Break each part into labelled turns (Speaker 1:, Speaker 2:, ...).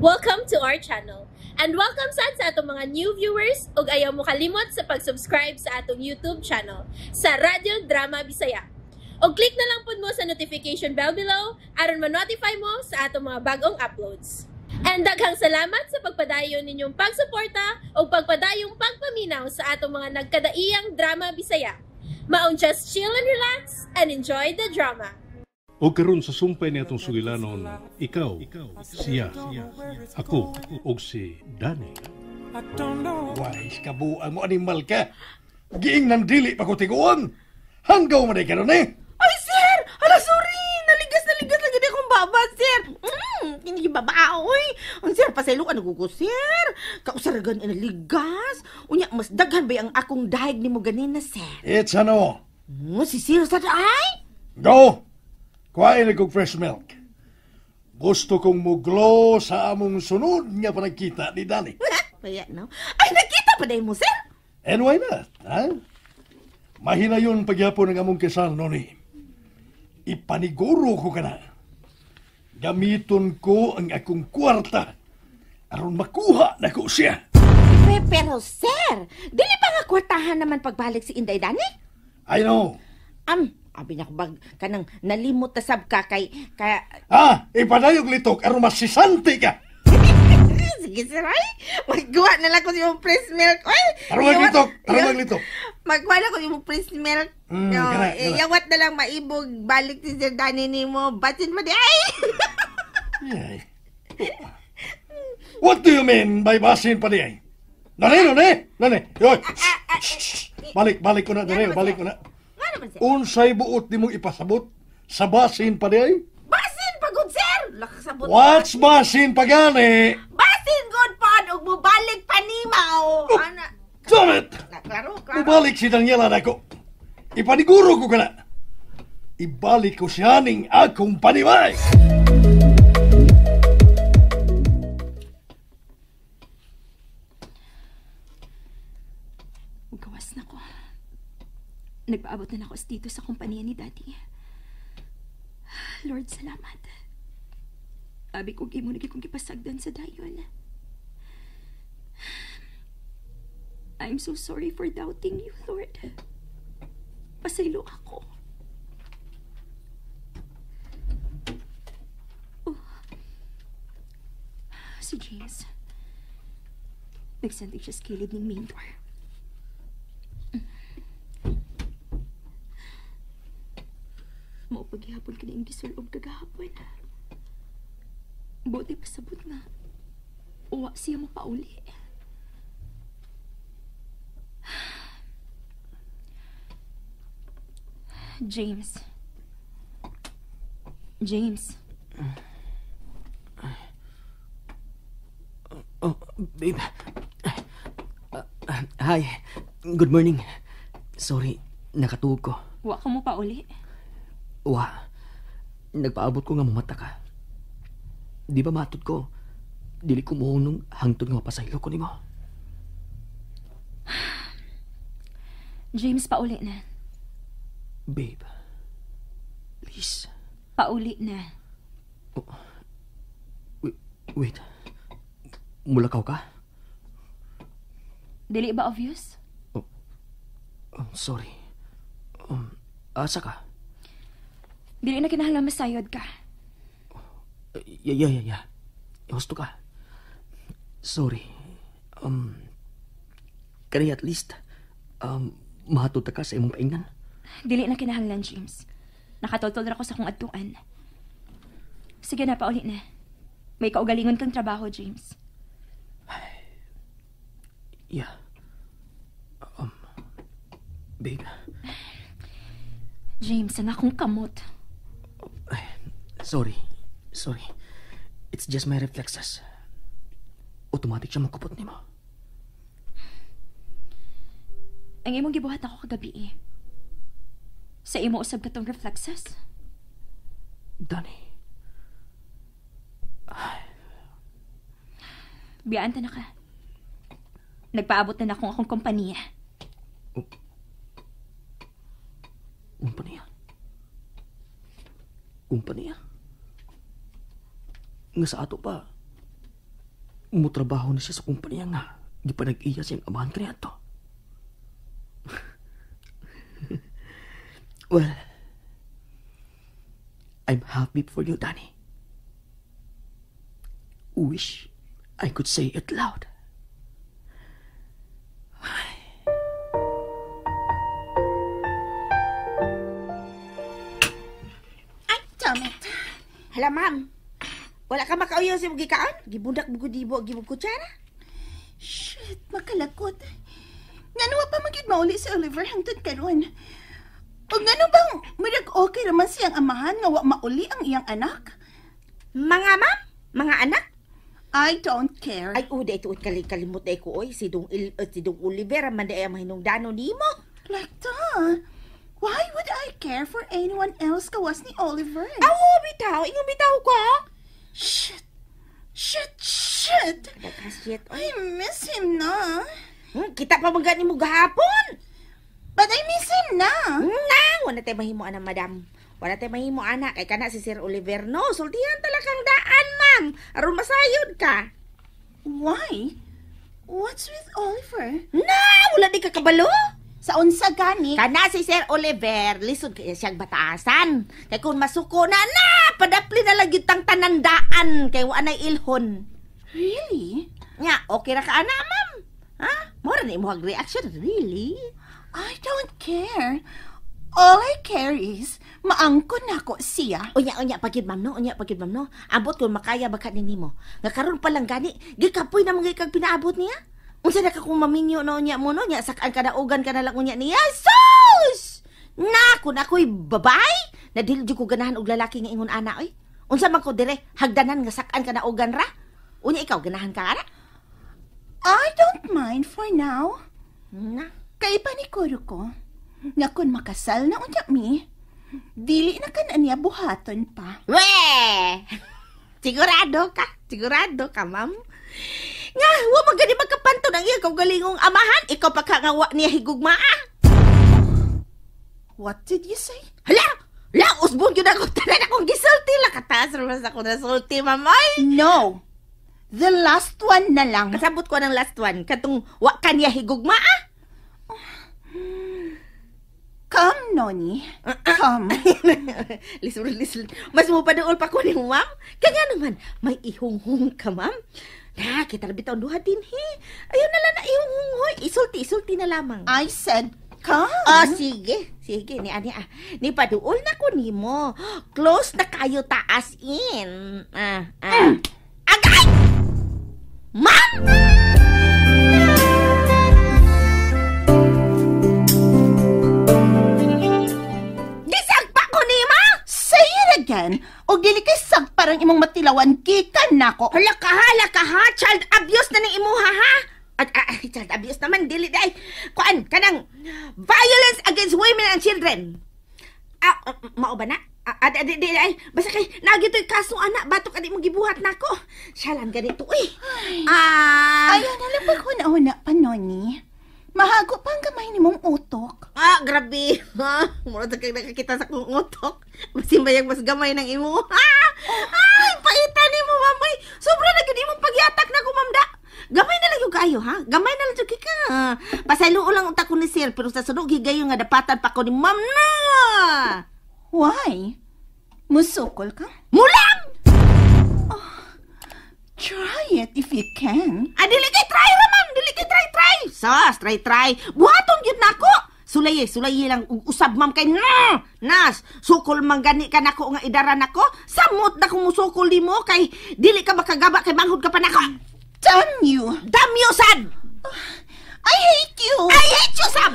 Speaker 1: Welcome to our channel. And welcome sa atong mga new viewers ug ayaw mo kalimot sa pag-subscribe sa atong YouTube channel sa Radyo Drama Bisaya. O click na lang pud mo sa notification bell below aron ma-notify mo sa atong mga bagong uploads. And daghang salamat sa pagpadayon ninyong pagsuporta o pagpadayong pagpaminaw sa atong mga nagkadaiyang Drama Bisaya. Maong just chill and relax and enjoy the drama.
Speaker 2: O karon sa sumpay ni atong sugilanon, ikaw, siya, ako, o si Danny.
Speaker 3: Wais, kabuang mo animal ka. Giing nang dili pa ko tiguan. Hanggaw man ay karon eh.
Speaker 4: Ay, sir! Hala, sorry! Naligas lagi di akong baba, sir! Hindi babao, oy! Ang sir, pasaylo ka nagugo, sir! Kausaragan ay naligas! Unya, mas daghan ba ang akong dahig ni mo ganin na, sir?
Speaker 3: It's ano?
Speaker 4: Si sir sa ay?
Speaker 3: Go! Kuhain na kong fresh milk. Gusto kong muglo sa among sunod nga panagkita ni Danny.
Speaker 4: Kaya, no? Ay, nakita pa mo, sir!
Speaker 3: And why not, ha? Mahina yun pagyapon ng among kisal no ni. Ipaniguro ko ka na. Gamiton ko ang akong kwarta aron makuha na ko siya.
Speaker 4: Pero, sir, dili pa nga kwartahan naman pagbalik si Inday Danny?
Speaker 3: I know.
Speaker 4: Abi niya ko bag kanang nalimot na sab ka kay...
Speaker 3: Ipanayog litok aron masisante ka.
Speaker 4: Sige, sir, ay. Maggawa na lang ko yung fresh milk. Ay,
Speaker 3: Tarong litok.
Speaker 4: Magkuha na ko yung fresh milk.
Speaker 3: Kana.
Speaker 4: Yawat na lang maibog. Balik si Sir Danny ni mo. Batin mo di. Ay!
Speaker 3: Ay. What do you mean by basin pa di ay? Nani? Yoy! Balik ko na, Danilo. Balik ko na. Unsay buot ni mong ipasabot sa basin pa di ay?
Speaker 4: Basin pagod, sir! Lakasabot.
Speaker 3: What's basin pa gani?
Speaker 4: Basin good pod. Ug mo balik panimaw. Ana.
Speaker 3: Damn it!
Speaker 4: Klaro.
Speaker 3: Ibalik si Daniela na ko. Ipaniguro ko ka na. Ibalik ko siya ning akong panimay.
Speaker 5: Gawas na ko. Nagpaabot na ako dito sa kumpanya ni Daddy. Lord, salamat. Abi ko gimo nagi kong gipasagdan sa dayon. I'm so sorry for doubting you, Lord. Pasaylo ako. Oh. Si James. Nagsanding siya sa kilid ng main door. Maupaghihapon ka na yung gisulob kagahapon. Buti pasabot nga. Uwa siya mo pauli. James.
Speaker 6: Babe. Hi. Good morning. Sorry, nakatuog ko.
Speaker 5: Uwa ka mo pauli.
Speaker 6: Nagpaabot ko nga mamata ka. Di ba matod ko? Dili ko mohonong hangtod nga mapasaylo ko ni mo.
Speaker 5: James, pauli na.
Speaker 6: Babe, please.
Speaker 5: Pauli na.
Speaker 6: Oh. Wait. Mulakaw ka?
Speaker 5: Dili ba obvious?
Speaker 6: Sorry. Asa ka?
Speaker 5: Dili na kinahanglan masayod ka.
Speaker 6: Yeah. Gusto ka. Sorry. Kani at least, mahatod ka sa imong paingnan.
Speaker 5: Dili na kinahanglan, James. Nakatultol ra ko sa kong adtuan. Sige na, pauli na. May kaugalingon kang trabaho, James.
Speaker 6: Yeah. Babe.
Speaker 5: James, ang akong kamot.
Speaker 6: Sorry. It's just my reflexes. Automatic siya makupot ni mo.
Speaker 5: Ang imong gibuhat ako kagabi. Sa imo usab katong reflexes.
Speaker 6: Danny.
Speaker 5: Biyaan ta na ka. Nagpaabot na akong kompanya.
Speaker 6: Kumpanya? Nga sa ato pa. mutrabaho na siya sa kumpanya nga. Di pa nag-iya siyang amahan ka niya to. Well, I'm happy for you, Danny. Wish I could say it loud.
Speaker 4: Ay, damn it. Hala, ma'am. Wala ka makauyaw sa magikaan? Gibudak mo gudibo, gibog kutsara? Shit, makalakot. Nga pa magid mauli si Oliver hangtod karon. O ngano bang murag okay naman siyang amahan nga wa mauli ang iyang anak? Mga ma'am? Mga anak? I don't care. Ay, uday tuod kalimot ay ko, oy. Sidong Oliver, man day ang mahinungdano nimo. Like that? Why would I care for anyone else kawas ni Oliver? Awo, bitaw. Ingon bitaw ko. Shit. Shit. I miss him na. Kita pa magani mo gahapon. But I miss him na. Wala tayo mahimo anak, madam. Wala tayo mahimo anak. Kay kana si Sir Oliver, no? Sultihan talagang daan, ma'am. Aron masayod ka. Why? What's with Oliver? Wala di ka kabalo. Sa unsa gani? Kana si Sir Oliver, lisod kaya siyang batasan. Kay kung masuko na, padapli na lang tang tanandaan. Kay wa na ilhon. Really? Nga, okay ra ka ana, ma'am. Ha? Mora na imo reaction, really? I don't care. All I care is, maangkon nako siya. Unya, pagid ma'am no. Ambot kung makaya baka nimo. Nga karon pa lang gani, gikapoy na mga ikag pinaabot niya. Unsa na ka kung maminyo no nya mo no nya sakan ka na ugan ka na lang unya niya. Sus! Kung ako'y babay, na dili jud ko ganahan og lalaki nga ingon ana oy. Unsa man ko dire, hagdanan nga sakan ka na ugan ra? Unya ikaw ganahan ka ara? I don't mind for now. Kay panikuro ko, nga kung makasal na unya mi, dili na ka na niya buhaton pa. Weh! Sigurado ka, ma'am. Nga, wa magani magkapanto ng iya kaugalingong amahan, ikaw pa ka nga wa niya higugmaa. What did you say? Hala! Usbon yun ako, tanan akong gisulti lang. Kataas naman ako na sulti, mamay. No! The last one na lang. Kasabot ko ng last one, katong wa ka niya higugmaa. Come, Noni. Come. Listen. Mas mo pa doon pa ko ni ma'am? Kanya naman, may ihunghung ka, ma'am. Kita na bitaw duha din, he. Ayaw na lang na ihunghung, isulti na lamang. I said, come. Sige. Ni paduol na ko nimo. Close na kayo taas in. Agay! Ma'am! Again, o dili kay sagparang imong matilawan kikan nako. Hala ka ha, child abuse na ning imuha ha. Child abuse naman dili day. Kuan kanang violence against women and children. Mao ba na? Ay, basta kay nagitoy kaso anak batok adi mo gibuhat nako. Siya lang ganito Ayaw na lang pagkuna-una pa Noni. Mahago pa ang gamay ni mong utok. Grabe. Mura na kang nakakita sa kong utok. Masimbayang mas gamay ng imo. Ay, paitan ni mo, mamay. Sobra na gani mong pagyatak na kumamda. Gamay na lang yung kayo, ha? Gamay na lang yung kika. Pasaylo lang utak ko ni sir, pero sa sunod higayo nga dapatan pa ko ni ma'am na. Why? Musukol ka? Mulang! Try it if you can. Dili kay try raman. Dili kay try. Sas, try. Buhaton yun nako. Sulaye lang usab ma'am kay nas. Sukol man gani ka nako nga idara nako. Samot na kung musukol di mo kay dili ka makagaba kay manghod ka pa nako. Damn you, sad. I hate you, Sam.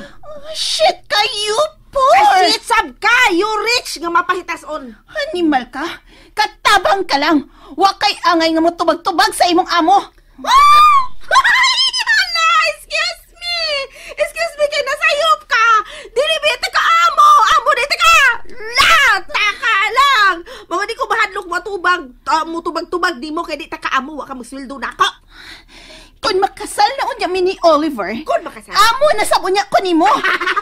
Speaker 4: Shit ka, you poor. Shit, Sam ka. You rich nga mapahitas on. Animal ka. Katabang ka lang. Wa kay angay nga mo tubag-tubag sa imong amo. Excuse me, kay nasayop ka. Dili bita ka amo. Amo dito ka. Taka lang. Mga di ko bahadlok mo tubag-tubag di mo kay di ta ka amo. Wa ka magsweldo na ako. Kung makasal na unya mi ni Oliver. Kung makasal. Amo na sa unya ko nimo.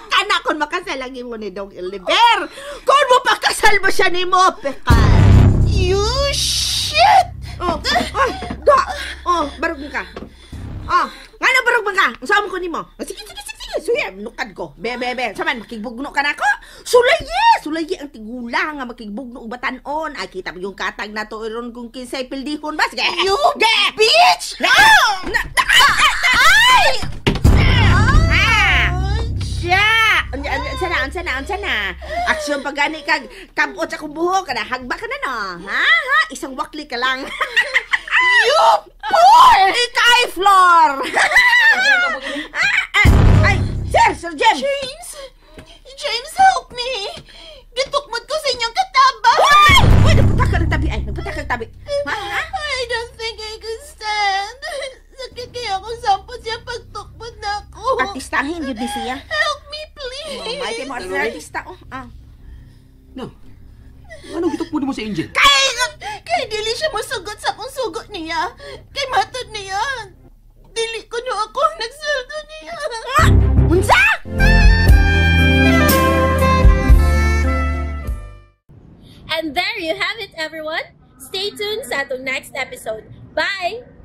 Speaker 4: Kana kung makasal lagi mo ni Dong Oliver. Kung mo pakasal ba siya nimo, pekal. You shit. Barog Be, saman makigbugno ka na ko. Sulaye ang tigulang nga makigbugno og batan-on. Ay kita mo yung katag na to iron kung kinsay pildihon ba. Sige.
Speaker 7: You bitch! Ay!
Speaker 4: Unsa na. Aksyon pagani kag kabot sa kubuho ka na hagba ka na no. Ha? Isang wakli ka lang.
Speaker 7: You poor!
Speaker 4: Ikay floor. Ay, Sir James.
Speaker 7: James, help me! Gitukmod ko sa inyong kataba!
Speaker 4: Uy, nagpunta ka ng tabi. Ha?
Speaker 7: I don't think I can stand. Sakit kaya ako sampot siya pagtukmod na ako.
Speaker 4: Artistahin yun ni siya.
Speaker 7: Help me, please!
Speaker 4: May mo artista.
Speaker 6: No. Anong gitukmod mo sa Angel?
Speaker 7: Kay dili siya masugot sa akong sugot niya. Kay matod niya. Dili ko no ako ang nagsuldo niya.
Speaker 4: Unsa?
Speaker 1: And there you have it, everyone. Stay tuned sa atong next episode. Bye!